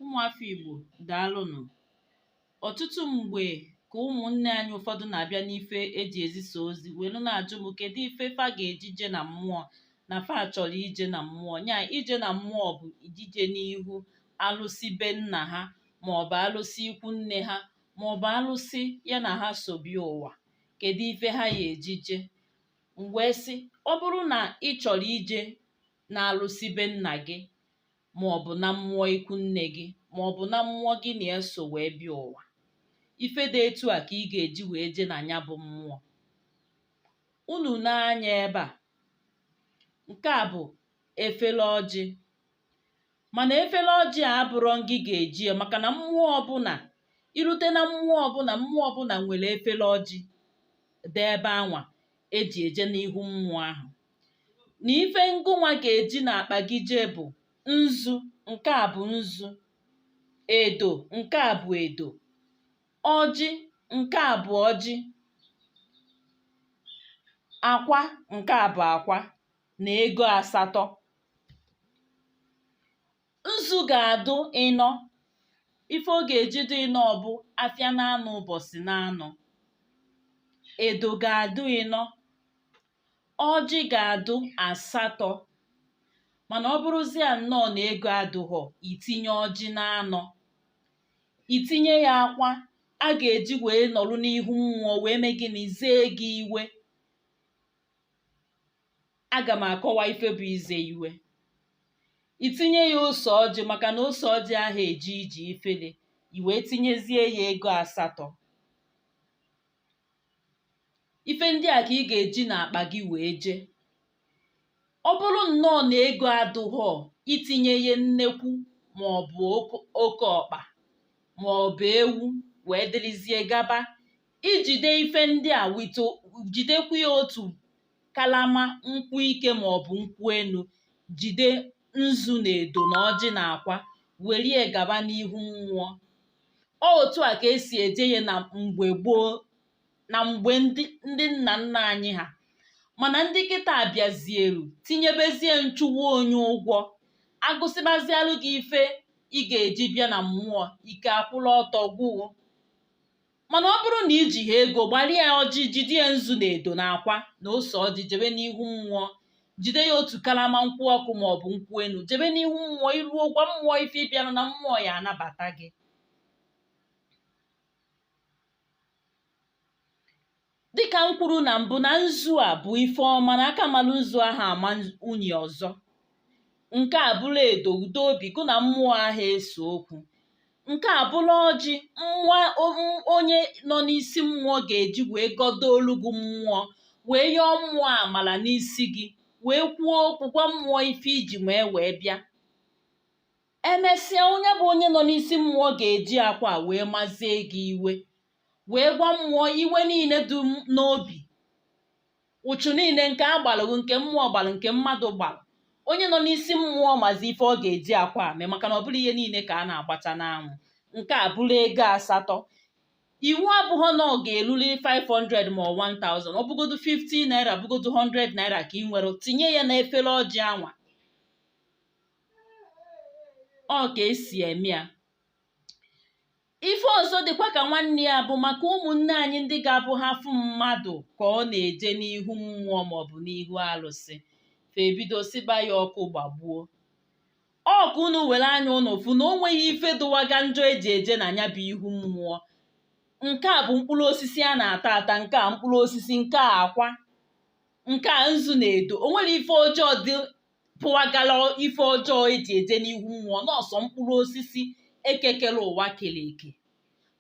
Ụmụafọ Igbo daalụnụ. Ọtụtụ mgbe ka ụmụnne anyị ụfọdụ na-abịa n'ife eji ezisa ozi welu na-ajụ m kedu ife fa ga-eji je na mmụọ, na fa chọrọ ije na mmụọ. Nya ije na mmụọ bụ ijije n'ihu alụsị be nna ha, maọbụ alụsị ikwu nne ha, maọbụ alụsị ya na ha so bịa ụwa. Kedu ife ha ya ejije? M wee sị, ọ bụrụ na ị chọrọ ije na alụsị be nna gị, maọbụ na mmụọ ikwu nne gị, maọbụ na mmụọ gị na-eso wee bịa ụwa, ife dị etu a ka ị ga-eji wee je na ya bụ mmụọ. Unu na-anya ebe a, nke a bụ efele ọjị, mana efele ọjị a abụrọ gị ga-eji ya, maka na mmụọ ọbụla irute na mmụọ ọbụla nwere efele ọjị dị ebe anwa eji eje n'ihu mmụọ ahụ. Na ife ngụnwa ga-eji na akpa gị jee bụ nzu, nke a bụ nzu, edo, nke a bụ edo, ọjị, nke a bụ ọjị, akwa, nke a bụ akwa, na ego 8. Nzu ga-adụ ịnọ, ife ọ ga-eji dị ịnọ bụ afịa na anọ, ụbọchị na anọ. Edo ga-adụ ịnọ, ọjị ga-adụ 8. Mana ọ bụrụzie nnọọ na ego adụghọ, itinye ọjị na anọ, itinye ya akwa a ga-eji wee nọrụ n'ihu mmụọ wee mee gịnị, zee gị iwe. Aga m akọwa ife bụ ize iwe. Itinye ya ose ọjị, maka na ose ọjị ahụ eji iji ifele, iwee tinyezie ya ego 8. Ife ndị a ka ị ga-eji na akpa gị wee jee. Ọ bụrụ nnọọ na ego adụghọ, itinye ya nnekwu maọbụ oke ọkpa maọbụ ewu wee dịrịzie gaba. Ijide ife ndị a jidekwa ya otu kalama nkwụ ike maọbụ nkwụ enu, jide nzu na edo na ọjị na akwa, werie gaba n'ihu mmụọ. Otu a ka esi eje ya na mgbe gboo, na mgbe ndị nna nna anyị ha. Mana ndị kịta abịazielu tinyebezie nchụwa onye ụgwọ, agụsịbazialụ gị ife ị ga-eji bịa na mmụọ, ike akwụla ọtọ gwụo. Mana ọ bụrụ na iji ha ego, gbalịa ọjị, jide ya nzu na edo na akwa na ose ọjị, jebe n'ihu mmụọ. Jide ya otu kalama nkwụ ọkụ maọbụ nkwụ enu, jebe n'ihu mmụọ. Iruo gwa mmụọ ife ịbịanụ, na mmụọ ya anabata gị. Dịka m kwuru na mbụ, na nzu a bụ ife ọma, na aka malụ nzu ahụ ama unyi ọzọ. Nke a bụla edo, udo obi gụ na mmụọ ahụ eso okwu. Nke a bụla ọjị, onye nọ n'isi mmụọ ga-eji wee gọdo olugu mmụọ, wee yọọ mmụọ amala n'isi gị, wee kwuo okwu, gwa mmụọ ife iji wee bịa. Emesịa, onye bụ onye nọ n'isi mmụọ ga-eji akwa wee mazie gị iwe, wee gwa mmụọ iwe niile dị n'obi, ụchụ niile nke agbalụ, nke mmụọ gbalụ, nke mmadụ gbalụ. Onye nọ n'isi mmụọ mazi ife ọ ga-eji akwa mee, maka na ọ bụrụ ihe niile ka a na-agbacha n'anwụ. Nke a bụrụ ego 8. Iwu abụghọ na ọ ga-eruli 500 ma 1000, ọ bụgodu 50 naira, bụgodu 100 naira ka ị nwere, tinye ya na efere ọjị anwa. Ọ ka esi eme ya. Ife ọzọ dịkwa ka nwanne ya bụ maka ụmụnne anyị ndị ga-abụ ha fụ mmadụ ka ọ na-eje n'ihu mmụọ maọbụ n'ihu alụsị, fa ebido siba ya ọkụ gbagbuo. Ọkụ unu were anya unu fụ na o nweghị ife dụwaga njọ eji eje na ya bụ ihu mmụọ. Nke a bụ mkpụrụ osisi a na-ata ata, nke a mkpụrụ osisi, nke a akwa, nke a nzu na edo. O nwere ife ọjọọ dị pụwagala ife ọjọọ eji eje n'ihu mmụọ, nọọsọ mkpụrụ osisi ekekere ụwa kere eke.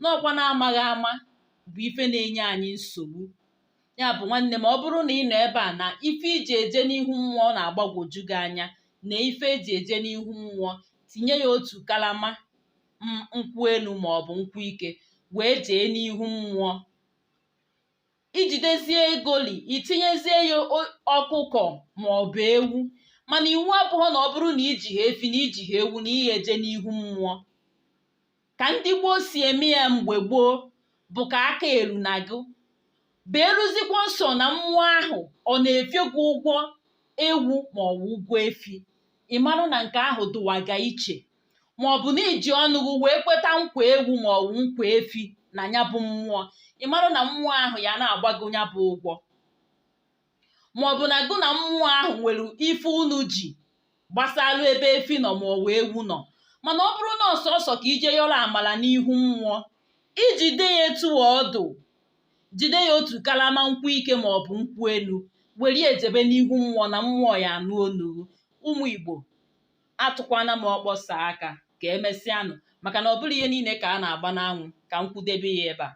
N'ọkwa na-amaghị ama bụ ife na-enye anyị nsogbu. Ya bụ nwanne m, ọ bụrụ na ị nọ ebe a na ife iji eje n'ihu mmụọ na-agbagwoju gị anya, na ife eji eje n'ihu mmụọ, tinye ya otu kalama nkwụ elu maọbụ nkwụ ike, wee jee n'ihu mmụọ. Ijidezie egoli, itinyezie ya ọkụkọ maọbụ ewu. Mana iwu abụghọ na ọ bụrụ na iji ha efi na iji ha ewu na ihe eje n'ihu mmụọ. Ka ndị gboo si eme ya mgbe gboo bụ ka aka eru na gị, beruzikwa nsọ na mmụọ ahụ ọ na-efie gị ụgwọ ewu maọbụ ụgwọ efi. Ị marụ na nke ahụ dụwaga iche. maọbụ na iji ọnụ gị wee kweta nkwa ewu maọbụ nkwa efi na ya bụ mmụọ, ị mara na mmụọ ahụ ya na-agbago ya bụ ụgwọ, maọbụ na gụ na mmụọ ahụ nwere ife unu ji gbasalụ ebe efi nọ maọbụ ewu nọ. Mana ọ bụrụ na ọsọsọ ka ije yọrọ amala n'ihu mmụọ, ijide ya etu ọdụ, jide ya otu kalama nkwụ ike maọbụ nkwụ elu, were ejebe n'ihu mmụọ na mmụọ ya anụ onu. Ụmụ Igbo, atụkwana m ọkpọsa aka ka emesịanụ, maka na ọ bụrụ ihe niile ka a na-agba n'anwụ, ka m kwudebe ya ebe a.